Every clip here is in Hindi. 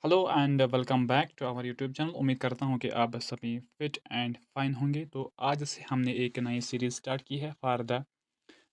Hello and welcome back to our YouTube channel. उम्मीद करता हूँ कि आप सभी फिट एंड फाइन होंगे। तो आज से हमने एक नई सीरीज़ स्टार्ट की है फॉर द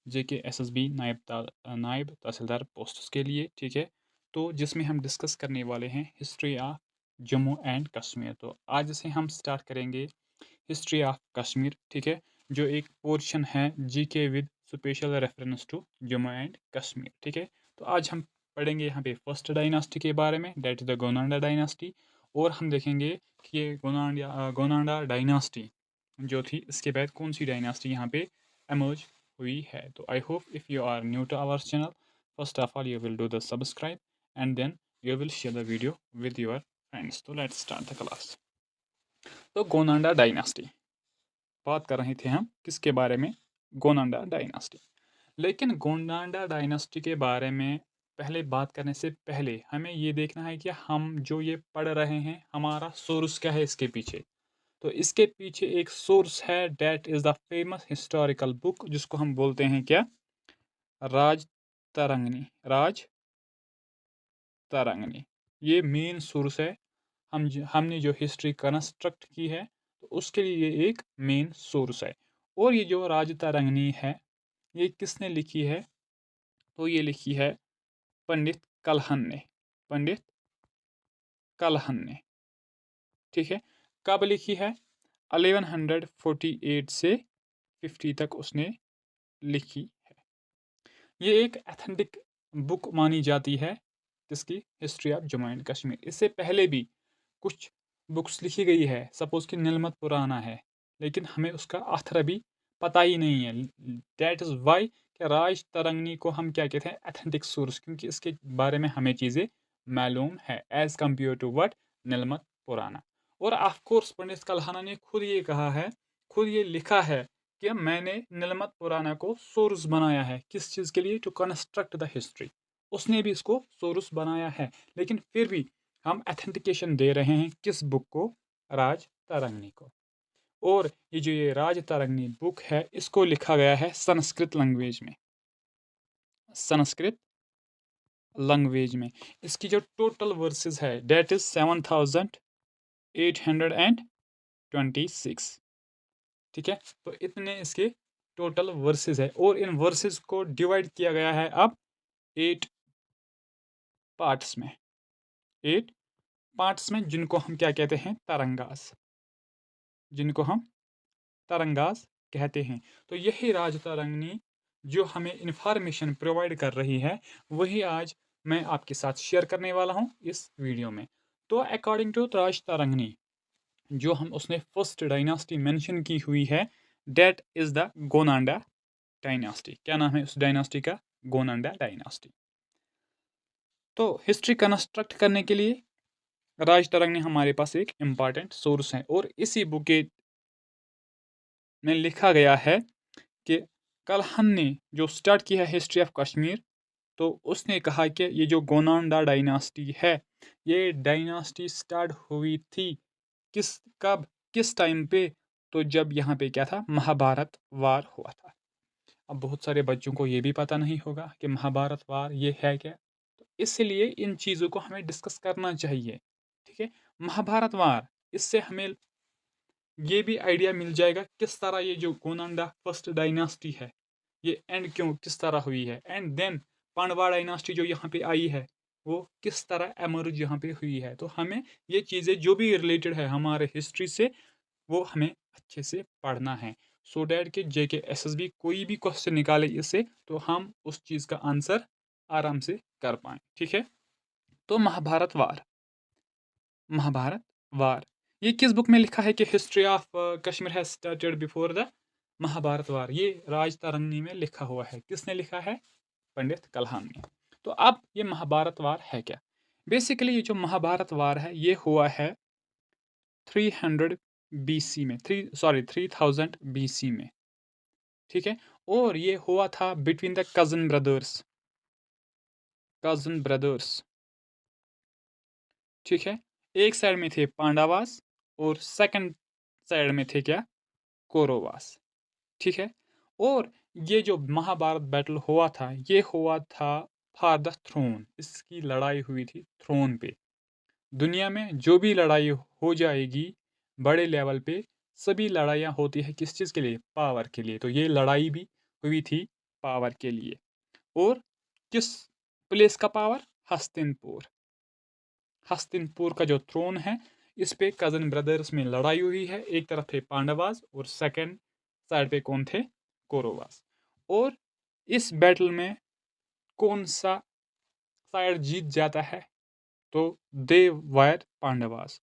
जेके एसएसबी नायब तहसीलदार पोस्ट्स के लिए, ठीक है। तो जिसमें हम डिस्कस करने वाले हैं history of Jammu and Kashmir. तो आज से हम स्टार्ट करेंगे हिस्ट्री ऑफ कश्मीर, ठीक है, जो एक पोर्शन है GK with special reference to Jammu and Kashmir, ठीक है। तो आज हम पढ़ेंगे यहाँ पे फर्स्ट डायनास्टी के बारे में, that is the Gonanda dynasty. और हम देखेंगे कि ये गोनांडा डायनास्टी जो थी, इसके बाद कौन सी डायनास्टी यहाँ पे एमर्ज हुई है। तो I hope if you are new to our channel, first of all you will do the subscribe and then you will share the video with your friends. तो लेट्स स्टार्ट द क्लास। तो गोनांडा डायनास्टी बात कर रहे थे हम किसके बारे में, गोनांडा डायनास्टी। लेकिन गोंडांडा डायनास्टी के बारे में पहले बात करने से पहले हमें ये देखना है कि हम जो ये पढ़ रहे हैं हमारा सोर्स क्या है इसके पीछे। तो इसके पीछे एक सोर्स है, that is the famous historical book जिसको हम बोलते हैं क्या, राज तरंगनी। राज तरंगनी ये मेन सोर्स है। हमने जो हिस्ट्री कंस्ट्रक्ट की है तो उसके लिए ये एक मेन सोर्स है। और ये जो राज तरंगनी है ये किसने लिखी है, तो ये लिखी है पंडित कलहन ने। पंडित कलहन ने, ठीक है। कब लिखी है, 1148 से 50 तक उसने लिखी है। ये एक एथेंटिक बुक मानी जाती है किसकी, history of Jammu and Kashmir. इससे पहले भी कुछ बुक्स लिखी गई है, सपोज कि नीलमत पुराना है, लेकिन हमें उसका ऑथर अभी पता ही नहीं है। दैट इज़ वाई कि राज तरंगनी को हम क्या कहते हैं, एथेंटिक सोर्स, क्योंकि इसके बारे में हमें चीज़ें मालूम है एज कम्पेयर टू वट नीलमत पुराना। और ऑफ कोर्स पंडित कल्हाना ने खुद ये कहा है, खुद ये लिखा है कि मैंने नीलमत पुराना को सोर्स बनाया है किस चीज़ के लिए, टू कंस्ट्रक्ट द हिस्ट्री। उसने भी इसको सोर्स बनाया है, लेकिन फिर भी हम एथेंटिकेशन दे रहे हैं किस बुक को, राज तरंगनी को। और ये राज तरंगनी बुक है इसको लिखा गया है संस्कृत लैंग्वेज में। संस्कृत लैंग्वेज में इसकी जो टोटल वर्सेस है डेट इज 7826, ठीक है। तो इतने इसके टोटल वर्सेस है और इन वर्सेस को डिवाइड किया गया है अब 8 पार्ट्स में। 8 पार्ट्स में जिनको हम क्या कहते हैं, तरंगास, जिनको हम तरंगास कहते हैं। तो यही राज तरंगनी जो हमें इंफॉर्मेशन प्रोवाइड कर रही है वही आज मैं आपके साथ शेयर करने वाला हूँ इस वीडियो में। तो अकॉर्डिंग टू राज तरंगनी जो हम उसने फर्स्ट डायनास्टी मेंशन की हुई है, that is the Gonanda dynasty. क्या नाम है उस डायनास्टी का, गोनांडा डायनास्टी। तो हिस्ट्री कंस्ट्रक्ट करने के लिए राज तरंगनी हमारे पास एक इम्पॉर्टेंट सोर्स है। और इसी बुक में लिखा गया है कि कलहन ने जो स्टार्ट किया है हिस्ट्री ऑफ कश्मीर, तो उसने कहा कि ये जो गोनांडा डायनास्टी है ये डायनास्टी स्टार्ट हुई थी किस, कब, किस टाइम पे, तो जब यहाँ पे क्या था, महाभारत वार हुआ था। अब बहुत सारे बच्चों को ये भी पता नहीं होगा कि महाभारत वार ये है क्या, तो इसलिए इन चीज़ों को हमें डिस्कस करना चाहिए, ठीक है। महाभारत वार, इससे हमें ये भी आइडिया मिल जाएगा किस तरह ये जो गोनांडा फर्स्ट डायनास्टी है ये एंड क्यों किस तरह हुई है, एंड देन पांडवा डायनास्टी जो यहाँ पे आई है वो किस तरह एमर्ज यहाँ पे हुई है। तो हमें ये चीज़ें जो भी रिलेटेड है हमारे हिस्ट्री से वो हमें अच्छे से पढ़ना है, सो डैट कि जेके एसएसबी कोई भी क्वेश्चन निकाले इससे तो हम उस चीज़ का आंसर आराम से कर पाएँ, ठीक है। तो महाभारत वार, महाभारत वार ये किस बुक में लिखा है कि history of Kashmir has started before the Mahabharata war, ये राज तरंगनी में लिखा हुआ है। किसने लिखा है, पंडित कल्हान ने। तो अब ये महाभारत वार है क्या, बेसिकली ये जो महाभारत वार है ये हुआ है 300 बीसी में, 3000 बीसी में, ठीक है। और ये हुआ था between the cousin brothers, cousin brothers, ठीक है। एक साइड में थे पांडवास और सेकंड साइड में थे क्या, कौरवास, ठीक है। और ये जो महाभारत बैटल हुआ था ये हुआ था फॉर द थ्रोन, इसकी लड़ाई हुई थी थ्रोन पे। दुनिया में जो भी लड़ाई हो जाएगी बड़े लेवल पे, सभी लड़ाइयाँ होती है किस चीज़ के लिए? पावर के लिए। तो ये लड़ाई भी हुई थी पावर के लिए। और किस प्लेस का पावर? हस्तिनपुर। हस्तिनपुर का जो थ्रोन है, इस पे कज़न ब्रदर्स में लड़ाई हुई है। एक तरफ थे पांडवास और सेकंड साइड पे कौन थे? कौरवास। और इस बैटल में कौन सा साइड जीत जाता है? तो दे वायर पांडवास।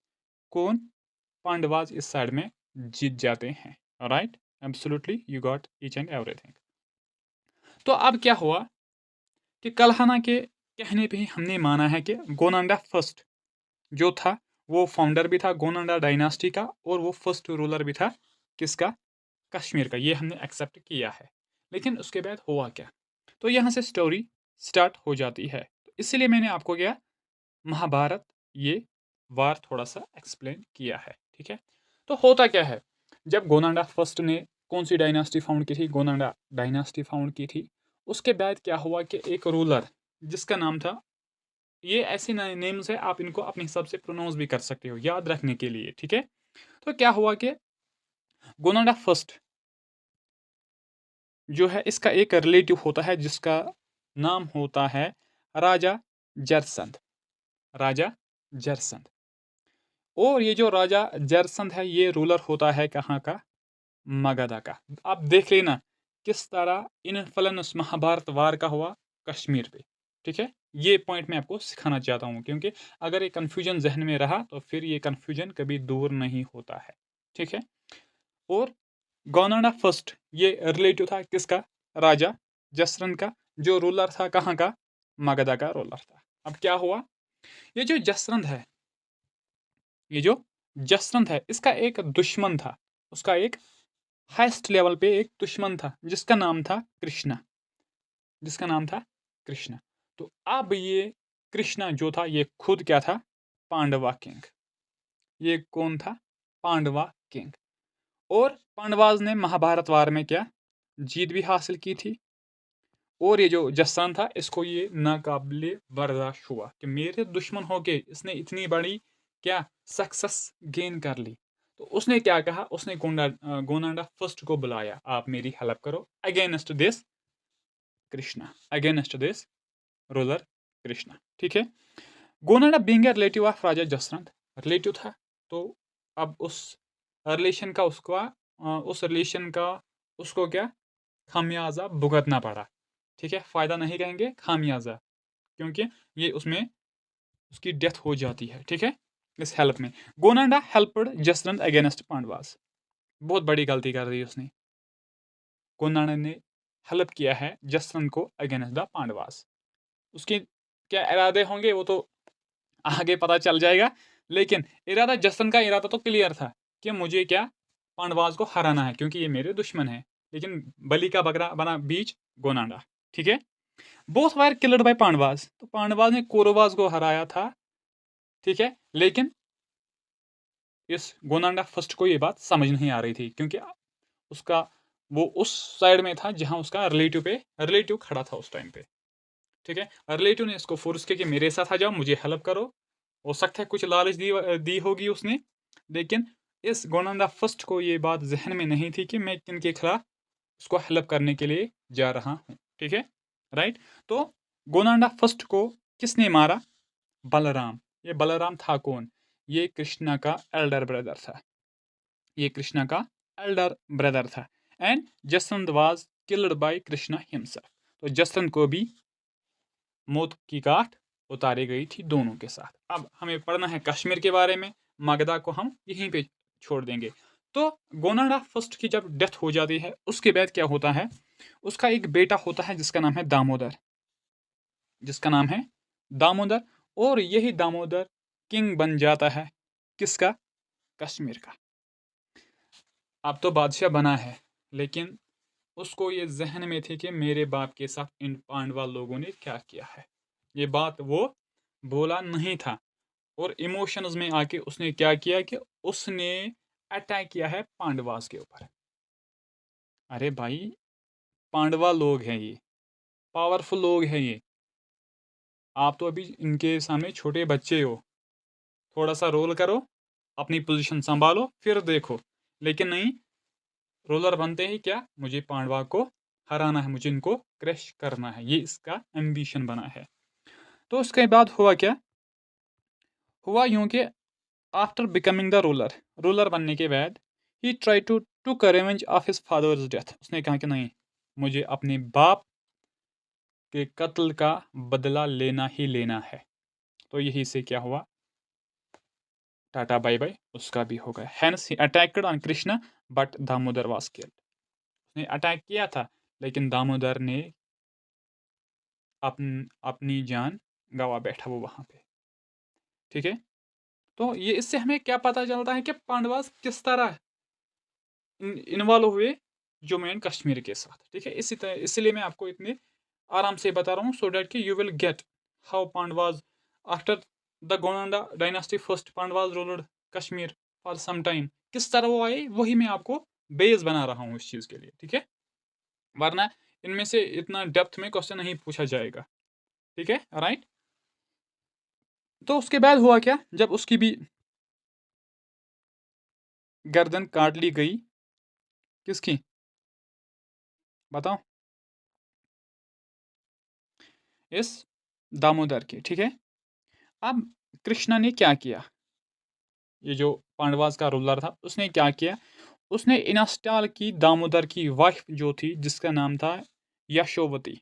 कौन? पांडवास इस साइड में जीत जाते हैं। Right, absolutely you got each and everything. तो अब क्या हुआ कि कल्हना के कहने पे ही हमने माना है कि गोनांडा फर्स्ट जो था वो फाउंडर भी था गोनांडा डायनास्टी का, और वो फर्स्ट रूलर भी था किसका? कश्मीर का। ये हमने एक्सेप्ट किया है। लेकिन उसके बाद हुआ क्या? तो यहाँ से स्टोरी स्टार्ट हो जाती है। तो इसलिए मैंने आपको क्या महाभारत ये वार थोड़ा सा एक्सप्लेन किया है। ठीक है, तो होता क्या है, जब गोनांडा फर्स्ट ने कौन सी डायनास्टी फाउंड की थी? गोनांडा डायनास्टी फाउंड की थी। उसके बाद क्या हुआ कि एक रूलर जिसका नाम था, ये ऐसे नेम्स है, आप इनको अपने हिसाब से प्रोनाउंस भी कर सकते हो याद रखने के लिए। ठीक है, तो क्या हुआ कि गोनांडा फर्स्ट जो है इसका एक रिलेटिव होता है जिसका नाम होता है राजा जरसंध। राजा जरसंध। और ये जो राजा जरसंध है ये रूलर होता है कहाँ का? मगधा का। आप देख लेना किस तरह इन्फ्लुएंस महाभारत वार का हुआ कश्मीर पे। ठीक है, ये पॉइंट मैं आपको सिखाना चाहता हूँ, क्योंकि अगर ये कन्फ्यूजन जहन में रहा तो फिर ये कन्फ्यूजन कभी दूर नहीं होता है। ठीक है, और गोनांडा फर्स्ट ये रिलेटिव था किसका? राजा जसरंध का, जो रूलर था कहाँ का? मगधा का रूलर था। अब क्या हुआ, ये जो जसरंध है, ये जो जसवंत है इसका एक दुश्मन था। उसका एक हाईएस्ट लेवल पे एक दुश्मन था जिसका नाम था कृष्णा। जिसका नाम था कृष्णा। तो अब ये कृष्णा जो था ये खुद क्या था? पांडवा किंग। ये कौन था? पांडवा किंग। और पांडवाज ने महाभारत वार में क्या जीत भी हासिल की थी। और ये जो जस्सान था इसको ये नाकाबिले बर्दाश्त हुआ कि मेरे दुश्मन हो के इसने इतनी बड़ी क्या सक्सेस गेन कर ली। तो उसने क्या कहा, उसने गोनांडा फर्स्ट को बुलाया, आप मेरी हेल्प करो against this Krishna, against this ruler Krishna. ठीक है, Gonanda being a relative of Raja Jaswant, relative था, तो अब उस रिलेशन का उस रिलेशन का उसको क्या खामियाजा भुगतना पड़ा। ठीक है, फ़ायदा नहीं कहेंगे, खामियाजा, क्योंकि ये उसमें उसकी डेथ हो जाती है। ठीक है, इस हेल्प में गोनांडा हेल्प्ड जसवंत अगेंस्ट पांडवास। बहुत बड़ी गलती कर दी उसने। गोनांडा ने हेल्प किया है जसवंत को अगेंस्ट द पांडवास। उसके क्या इरादे होंगे वो तो आगे पता चल जाएगा, लेकिन इरादा जसवंत का इरादा तो क्लियर था कि मुझे क्या पांडवास को हराना है क्योंकि ये मेरे दुश्मन है। लेकिन बलि का बकरा बना बीच गोनांडा। ठीक है, both wire killed by Pandavas. तो पांडवास ने कौरवास को हराया था। ठीक है, लेकिन इस गोनांडा फर्स्ट को ये बात समझ नहीं आ रही थी क्योंकि उसका वो उस साइड में था जहां उसका रिलेटिव खड़ा था उस टाइम पे। ठीक है, रिलेटिव ने इसको फोर्स किया कि मेरे साथ आ जाओ, मुझे हेल्प करो। हो सकता है कुछ लालच दी होगी उसने, लेकिन इस गोनांडा फर्स्ट को ये बात जहन में नहीं थी कि मैं किनके खिलाफ उसको हेल्प करने के लिए जा रहा हूँ। ठीक है, राइट। तो गोनांडा फर्स्ट को किसने मारा? बलराम। ये बलराम था कौन? ये कृष्णा का एल्डर ब्रदर था। ये कृष्णा का एल्डर ब्रदर था। And Jaswant was killed by Krishna himself. तो जसवंत को भी मौत की काट उतारी गई थी दोनों के साथ। अब हमें पढ़ना है कश्मीर के बारे में, मगधा को हम यहीं पे छोड़ देंगे। तो गोनांडा फर्स्ट की जब डेथ हो जाती है उसके बाद क्या होता है, उसका एक बेटा होता है जिसका नाम है दामोदर। जिसका नाम है दामोदर। और यही दामोदर किंग बन जाता है किसका? कश्मीर का। अब तो बादशाह बना है, लेकिन उसको ये जहन में थी कि मेरे बाप के साथ इन पांडवा लोगों ने क्या किया है। ये बात वो बोला नहीं था, और इमोशंस में आके उसने क्या किया कि उसने अटैक किया है पांडवास के ऊपर। अरे भाई, पांडवा लोग हैं, ये पावरफुल लोग हैं, ये आप तो अभी इनके सामने छोटे बच्चे हो। थोड़ा सा रोल करो, अपनी पोजीशन संभालो, फिर देखो। लेकिन नहीं, रूलर बनते ही क्या, मुझे पांडवा को हराना है, मुझे इनको क्रश करना है, ये इसका एम्बिशन बना है। तो उसके बाद हुआ क्या, हुआ यूं कि after becoming the ruler, ruler बनने के बाद ही try to took revenge of his father's death. उसने कहा कि नहीं, मुझे अपने बाप के कत्ल का बदला लेना ही लेना है। तो यही से क्या हुआ, टाटा बाय बाय उसका भी हो गया। Hence he attacked on Krishna but Damodar was killed. उसने अटैक किया था, लेकिन दामोदर ने अपनी जान गवा बैठा वो वहां पे। ठीक है, तो ये इससे हमें क्या पता चलता है कि पांडवास किस तरह इन्वॉल्व हुए जम्मू एंड कश्मीर के साथ। ठीक है, इसी तरह इसलिए मैं आपको इतने आराम से बता रहा हूँ, सो डैट कि you will get how Pandavas after the Gonanda dynasty first Pandavas ruled Kashmir for some time, किस तरह वो आए, वही मैं आपको बेस बना रहा हूँ इस चीज़ के लिए। ठीक है, वरना इनमें से इतना डेप्थ में क्वेश्चन नहीं पूछा जाएगा। ठीक है, राइट। तो उसके बाद हुआ क्या, जब उसकी भी गर्दन काट ली गई, किसकी बताओ, इस दामोदर की। ठीक है, अब कृष्णा ने क्या किया, ये जो पांडवास का रूलर था उसने क्या किया, उसने इंस्टॉल की दामोदर की वाइफ जो थी, जिसका नाम था Yashovati,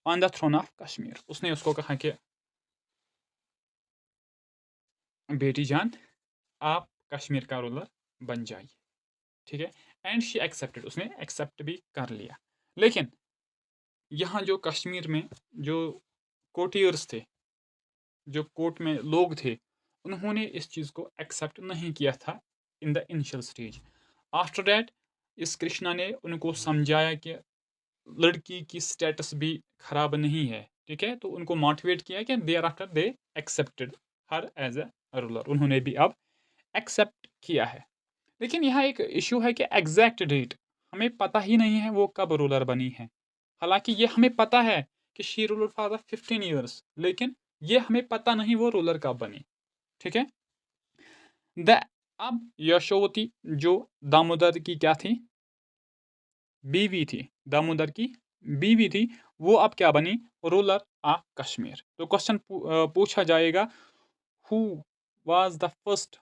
on the throne of Kashmir. उसने उसको कहा कि बेटी जान, आप कश्मीर का रूलर बन जाइए। ठीक है, एंड शी एक्सेप्टेड, उसने एक्सेप्ट भी कर लिया। लेकिन यहाँ जो कश्मीर में जो कोटियर्स थे, जो कोर्ट में लोग थे, उन्होंने इस चीज़ को एक्सेप्ट नहीं किया था in the initial stage. After that इस कृष्णा ने उनको समझाया कि लड़की की स्टेटस भी खराब नहीं है। ठीक है, तो उनको मोटिवेट किया कि thereafter they accepted her as a ruler, उन्होंने भी अब एक्सेप्ट किया है। लेकिन यहाँ एक इशू है कि एग्जैक्ट डेट हमें पता ही नहीं है वो कब रूलर बनी है। हालांकि ये हमें पता है कि शी रूलर फॉर 15 ईयर्स, लेकिन ये हमें पता नहीं वो रूलर कब बनी। ठीक है, द अब यशोवती जो दामोदर की क्या थी, बीवी थी, दामोदर की बीवी थी, वो अब क्या बनी, रूलर ऑफ कश्मीर। तो क्वेश्चन पूछा जाएगा, who was the first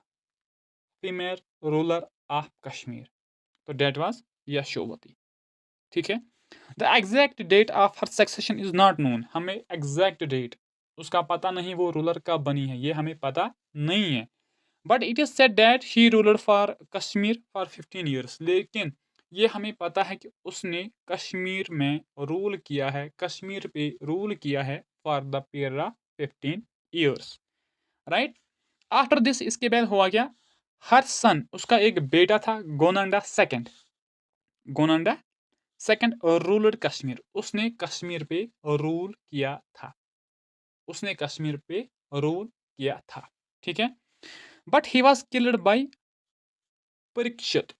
female ruler of Kashmir, तो डेट वाज यशोवती। ठीक है, the exact date of her succession is not known, हमें एग्जैक्ट डेट उसका पता नहीं, वो रूलर कब बनी है ये हमें पता नहीं है। But it is said that she ruler for Kashmir for 15 years, लेकिन ये हमें पता है कि उसने कश्मीर में रूल किया है, कश्मीर पे रूल किया है for the period of 15 years, right. After this इसके बाद हुआ क्या, हर सन, उसका एक बेटा था गोनांडा सेकंड, गोनांडा सेकंड रूलर कश्मीर, उसने कश्मीर पे रूल किया था, उसने कश्मीर पे रूल किया था। ठीक है, but he was killed by Parikshit,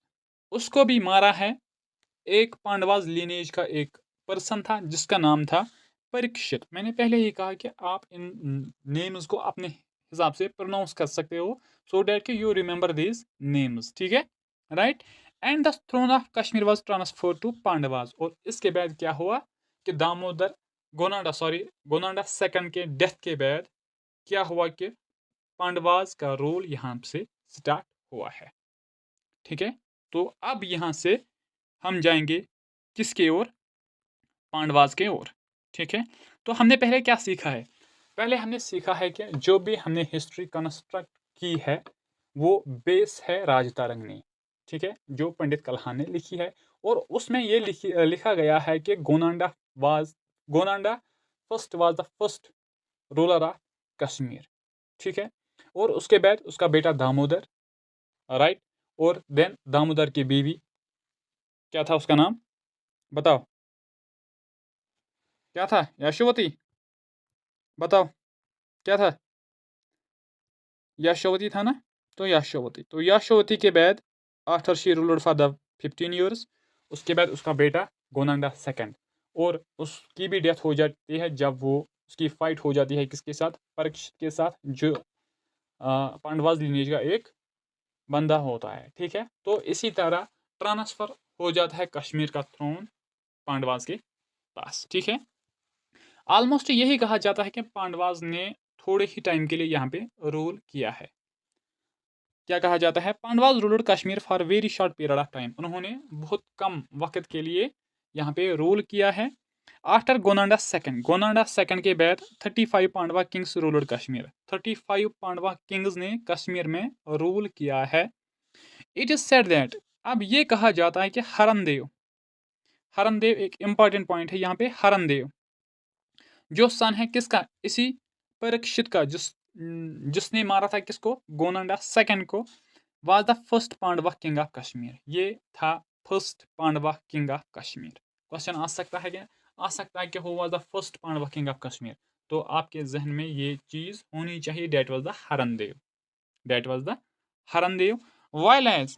उसको भी मारा है एक पांडवाज लिनेज का एक पर्सन था जिसका नाम था परीक्षित। मैंने पहले ही कहा कि आप इन नेम्स को अपने हिसाब से प्रोनाउंस कर सकते हो, सो डैट कि यू रिमेंबर दीज नेम्स। ठीक है, right. And the throne of Kashmir was transfer to Pandavas, और इसके बाद क्या हुआ कि दामोदर गोनांडा सेकंड के डेथ के बाद क्या हुआ कि पांडवाज का रोल यहाँ से स्टार्ट हुआ है। ठीक है, तो अब यहाँ से हम जाएंगे किसके ओर, पांडवाज के ओर। ठीक है, तो हमने पहले क्या सीखा है, पहले हमने सीखा है कि जो भी हमने हिस्ट्री कंस्ट्रक्ट की है वो बेस है राजतारंगनी। ठीक है, जो पंडित कल्हान ने लिखी है, और उसमें ये लिखा गया है कि Gonanda first was the first ruler of Kashmir. ठीक है, और उसके बाद उसका बेटा दामोदर, राइट, और देन दामोदर की बीवी क्या था उसका नाम बताओ, क्या था, यशोवती, बताओ क्या था, यशोवती था ना, तो यशोवती, तो यशोवती के बाद after she ruled for the 15 years, उसके बाद उसका बेटा गोनांडा सेकंड, और उसकी भी डेथ हो जाती है जब वो उसकी फाइट हो जाती है किसके साथ, परीक्षित के साथ, जो पांडवाज लिनेज का एक बंदा होता है, ठीक है। तो इसी तरह ट्रांसफर हो जाता है कश्मीर का थ्रोन पांडवाज के पास, ठीक है। ऑलमोस्ट यही कहा जाता है कि पांडवाज ने थोड़े ही टाइम के लिए यहाँ पे रूल किया है। क्या कहा जाता है, Pandavas ruled Kashmir for very short period of time, उन्होंने बहुत कम वक्त के लिए यहाँ पे रूल किया है। आफ्टर गोनांडा सेकंड के बाद 35 पांडवा किंग्स रूल्ड कश्मीर, 35 पांडवा किंग्स ने कश्मीर में रूल किया है। इट इज सेड दैट, अब ये कहा जाता है कि हरनदेव एक इंपॉर्टेंट पॉइंट है यहाँ पे। हरनदेव जो सन है किसका, इसी परीक्षित का, जिसने मारा था किसको, गोनांडा सेकंड को, was the first Pandava king of Kashmir, ये था first Pandava king of Kashmir. Question आ सकता है क्या, आ सकता है कि who was the first Pandava king of Kashmir, तो आपके जहन में ये चीज होनी चाहिए, that was the Harandev, that was the Harandev. While as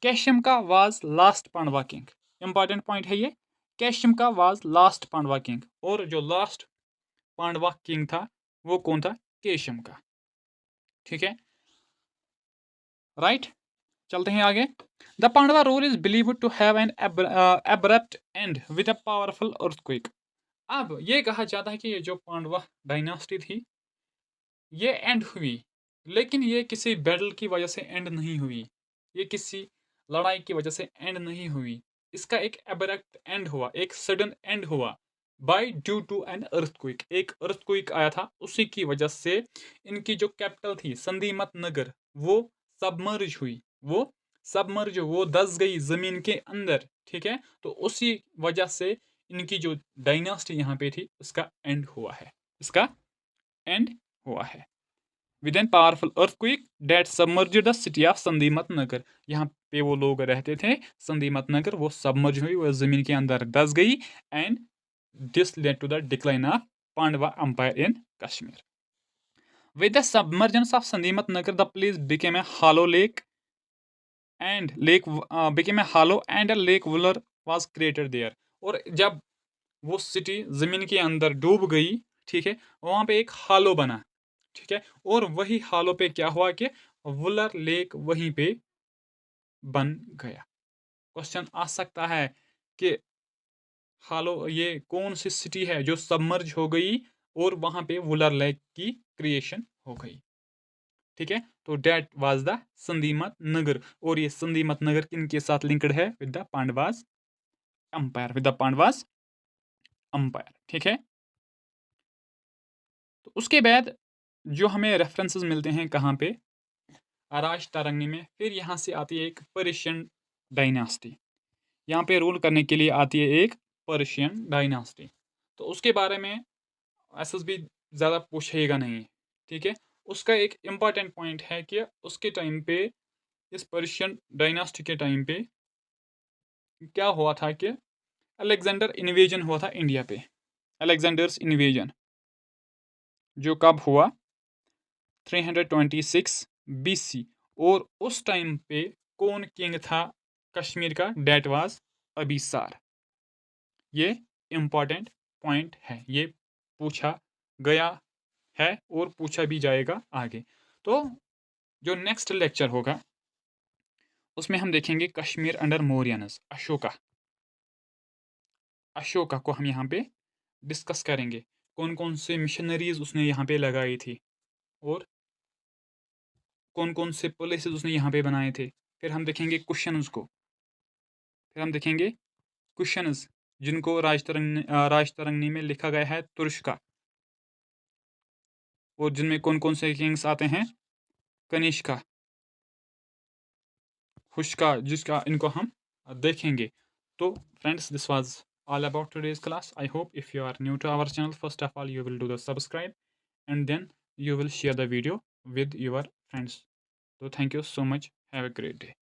Kashimka was last Pandava king, important point है ये, Kashimka was last Pandava king, और जो लास्ट पांडवा किंग था वो कौन था, केशम का, ठीक है, राइट। चलते हैं आगे। The Pandava rule is believed to have an abrupt end with a powerful earthquake. अब ये कहा जाता है कि ये जो पांडवा डायनास्टी थी ये एंड हुई, लेकिन ये किसी बैटल की वजह से एंड नहीं हुई, ये किसी लड़ाई की वजह से एंड नहीं हुई, इसका एक एब्रप्ट एंड हुआ, एक सडन एंड हुआ by due to an earthquake, एक अर्थक्वेक आया था, उसी की वजह से इनकी जो कैपिटल थी संधीमत नगर वो सबमर्ज हुई, वो दस गई जमीन के अंदर, ठीक है। तो उसी वजह से इनकी जो डायनास्टी यहाँ पे थी उसका एंड हुआ है, इसका एंड हुआ है with an powerful earthquake that submerged the city of Sandhimat Nagar. यहाँ पे वो लोग रहते थे संधीमत नगर, वो सबमर्ज हुई, वो जमीन के अंदर दस गई, and this led to the decline of Pandava empire in Kashmir. With the submergence of Sandimat Nagar, the place became a hollow lake, and became a hollow, and a lake Vuller was created there. और जब वो सिटी जमीन के अंदर डूब गई, ठीक है, वहां पे एक हालो बना, ठीक है, और वही हालो पे क्या हुआ कि वुलर लेक वहीं पे बन गया। क्वेश्चन आ सकता है कि हालो ये कौन सी सिटी है जो सबमर्ज हो गई और वहां पे वुलर लेक की क्रिएशन हो गई, ठीक है। तो डेट वाज द संधीमत नगर, और ये संधीमत नगर किनके साथ लिंक्ड है, with the Pandavas umpire, with the Pandavas umpire, ठीक है। तो उसके बाद जो हमें रेफरेंसेस मिलते हैं कहाँ पे, अराशतारंगी में, फिर यहाँ से आती है एक पर्शियन डायनास्टी, यहाँ पे रूल करने के लिए आती है एक पर्शियन डायनास्टी। तो उसके बारे में एसएसबी ज़्यादा पूछेगा नहीं, ठीक है। उसका एक इम्पॉर्टेंट पॉइंट है कि उसके टाइम पे, इस पर्शियन डायनास्टी के टाइम पे क्या हुआ था कि अलेक्जेंडर इन्वेजन हुआ था इंडिया पे, अलेक्जेंडर्स इन्वेजन, जो कब हुआ 326 BC, और उस टाइम पे कौन किंग था कश्मीर का, डेट वाज अबीसार। ये इम्पॉर्टेंट पॉइंट है, ये पूछा गया है और पूछा भी जाएगा आगे। तो जो नेक्स्ट लेक्चर होगा उसमें हम देखेंगे कश्मीर अंडर मौर्यनस, अशोका को हम यहाँ पे डिस्कस करेंगे, कौन कौन से मिशनरीज उसने यहाँ पे लगाई थी और कौन कौन से प्लेसेस उसने यहाँ पे बनाए थे। फिर हम देखेंगे क्वेश्चंस को, फिर हम देखेंगे क्वेश्चंस जिनको राजतरंगी में लिखा गया है तुर्क, और जिनमें कौन कौन से किंग्स आते हैं, कनिष्का, हुष्का, जिसका इनको हम देखेंगे। तो friends, this was all about today's class. I hope if you are new to our channel, first of all you will do the subscribe, and then you will share the video with your friends. So thank you so much, have a great day.